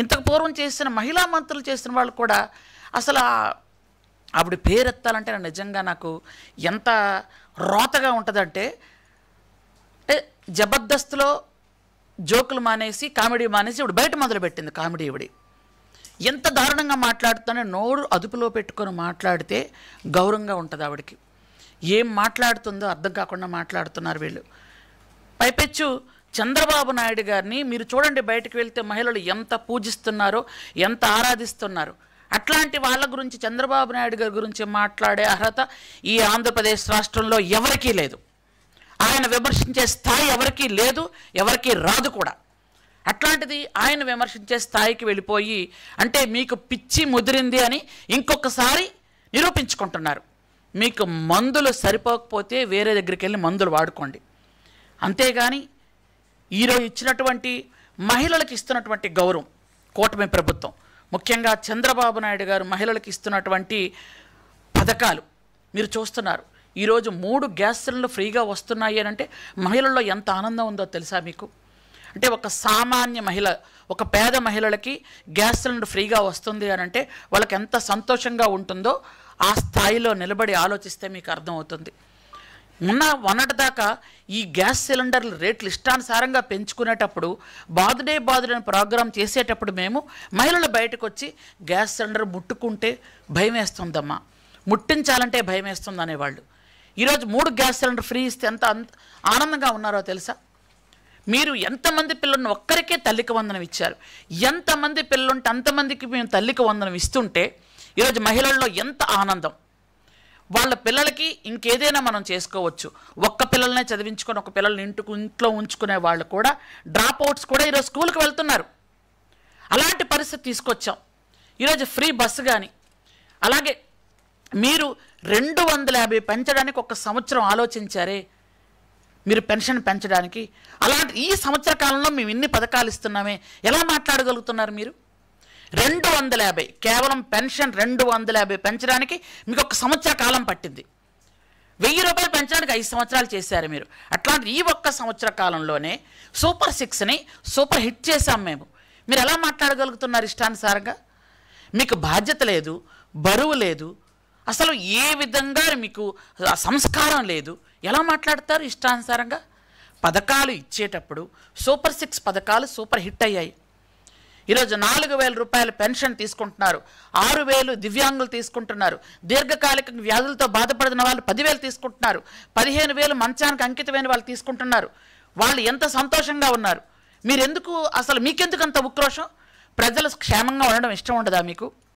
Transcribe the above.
ఇంతకు పూర్వం చేసిన మహిళా మంత్రులు చేసిన వాళ్ళు కూడా అసలు ఆవిడ పేరెత్తాలంటే నిజంగా నాకు ఎంత రోతగా ఉంటుందంటే, జబర్దస్త్లో జోకులు మానేసి కామెడీ మానేసి ఇప్పుడు బయట మొదలుపెట్టింది కామెడీ. ఇవిడి ఎంత దారుణంగా మాట్లాడుతానో నోరు అదుపులో పెట్టుకొని మాట్లాడితే గౌరవంగా ఉంటుంది ఆవిడకి. ఏం మాట్లాడుతుందో అర్థం కాకుండా మాట్లాడుతున్నారు వీళ్ళు. పైపెచ్చు చంద్రబాబు నాయుడు గారిని మీరు చూడండి, బయటకు వెళ్తే మహిళలు ఎంత పూజిస్తున్నారో, ఎంత ఆరాధిస్తున్నారో. అట్లాంటి వాళ్ళ గురించి, చంద్రబాబు నాయుడు గారి గురించి మాట్లాడే అర్హత ఈ ఆంధ్రప్రదేశ్ రాష్ట్రంలో ఎవరికీ లేదు. ఆయన విమర్శించే స్థాయి ఎవరికీ లేదు, ఎవరికీ రాదు కూడా. అట్లాంటిది ఆయన విమర్శించే స్థాయికి వెళ్ళిపోయి అంటే మీకు పిచ్చి ముదిరింది అని ఇంకొకసారి నిరూపించుకుంటున్నారు. మీకు మందులు సరిపోకపోతే వేరే దగ్గరికి వెళ్ళి మందులు వాడుకోండి. అంతేగాని ఈరోజు ఇచ్చినటువంటి మహిళలకు ఇస్తున్నటువంటి గౌరవం, కూటమి ప్రభుత్వం ముఖ్యంగా చంద్రబాబు నాయుడు గారు మహిళలకు ఇస్తున్నటువంటి పథకాలు మీరు చూస్తున్నారు. ఈరోజు 3 గ్యాస్ సిలిండర్లు ఫ్రీగా వస్తున్నాయి అని అంటే మహిళల్లో ఎంత ఆనందం ఉందో తెలుసా మీకు? అంటే ఒక సామాన్య మహిళ, ఒక పేద మహిళలకి గ్యాస్ సిలిండర్ ఫ్రీగా వస్తుంది అని అంటే వాళ్ళకి ఎంత సంతోషంగా ఉంటుందో ఆ స్థాయిలో నిలబడి ఆలోచిస్తే మీకు అర్థమవుతుంది. మొన్నటిదాకా ఈ గ్యాస్ సిలిండర్ల రేట్లు ఇష్టానుసారంగా పెంచుకునేటప్పుడు బాదుడే అని ప్రోగ్రాం చేసేటప్పుడు మేము మహిళలు బయటకు వచ్చి గ్యాస్ సిలిండర్ ముట్టుకుంటే భయం వేస్తుందమ్మా, ముట్టించాలంటే భయం వేస్తుంది అనేవాళ్ళు. ఈరోజు 3 గ్యాస్ సిలిండర్ ఫ్రీ ఇస్తే ఎంత ఆనందంగా ఉన్నారో తెలుసా? మీరు ఎంతమంది పిల్లలను ఒక్కరికే తల్లికి వందనం ఇచ్చారు. ఎంతమంది పిల్లలుంటే అంతమందికి మేము తల్లికి వందనం ఇస్తుంటే ఈరోజు మహిళల్లో ఎంత ఆనందం. వాళ్ళ పిల్లలకి ఇంకేదైనా మనం చేసుకోవచ్చు. ఒక్క పిల్లలనే చదివించుకొని ఒక పిల్లల్ని ఇంట్లో ఉంచుకునే వాళ్ళు కూడా, డ్రాప్ అవుట్స్ కూడా ఈరోజు స్కూల్కి వెళ్తున్నారు. అలాంటి పరిస్థితి తీసుకొచ్చాం. ఈరోజు ఫ్రీ బస్సు కానీ, అలాగే మీరు 250 పెంచడానికి ఒక సంవత్సరం ఆలోచించారే మీరు పెన్షన్ పెంచడానికి. అలాంటి ఈ సంవత్సర కాలంలో మేము ఇన్ని పథకాలు ఇస్తున్నామే, ఎలా మాట్లాడగలుగుతున్నారు మీరు? 250 కేవలం పెన్షన్ 250 పెంచడానికి మీకు ఒక సంవత్సర కాలం పట్టింది. 1000 రూపాయలు పెంచడానికి 5 సంవత్సరాలు చేశారు మీరు. అట్లాంటి ఈ ఒక్క సంవత్సర కాలంలోనే సూపర్ 6ని సూపర్ హిట్ చేశాం మేము. మీరు ఎలా మాట్లాడగలుగుతున్నారు ఇష్టానుసారంగా? మీకు బాధ్యత లేదు, బరువు లేదు, అసలు ఏ విధంగా మీకు సంస్కారం లేదు. ఎలా మాట్లాడతారు ఇష్టానుసారంగా? పథకాలు ఇచ్చేటప్పుడు సూపర్ 6 పథకాలు సూపర్ హిట్ అయ్యాయి. ఈరోజు 4000 రూపాయల పెన్షన్ తీసుకుంటున్నారు, 6000 దివ్యాంగులు తీసుకుంటున్నారు, దీర్ఘకాలిక వ్యాధులతో బాధపడిన వాళ్ళు 10,000 తీసుకుంటున్నారు, 15,000 మంచానికి అంకితమైన వాళ్ళు తీసుకుంటున్నారు. వాళ్ళు ఎంత సంతోషంగా ఉన్నారు. మీరెందుకు, అసలు మీకెందుకు అంత ఉక్రోషం? ప్రజలు క్షేమంగా ఉండడం ఇష్టం ఉండదా మీకు?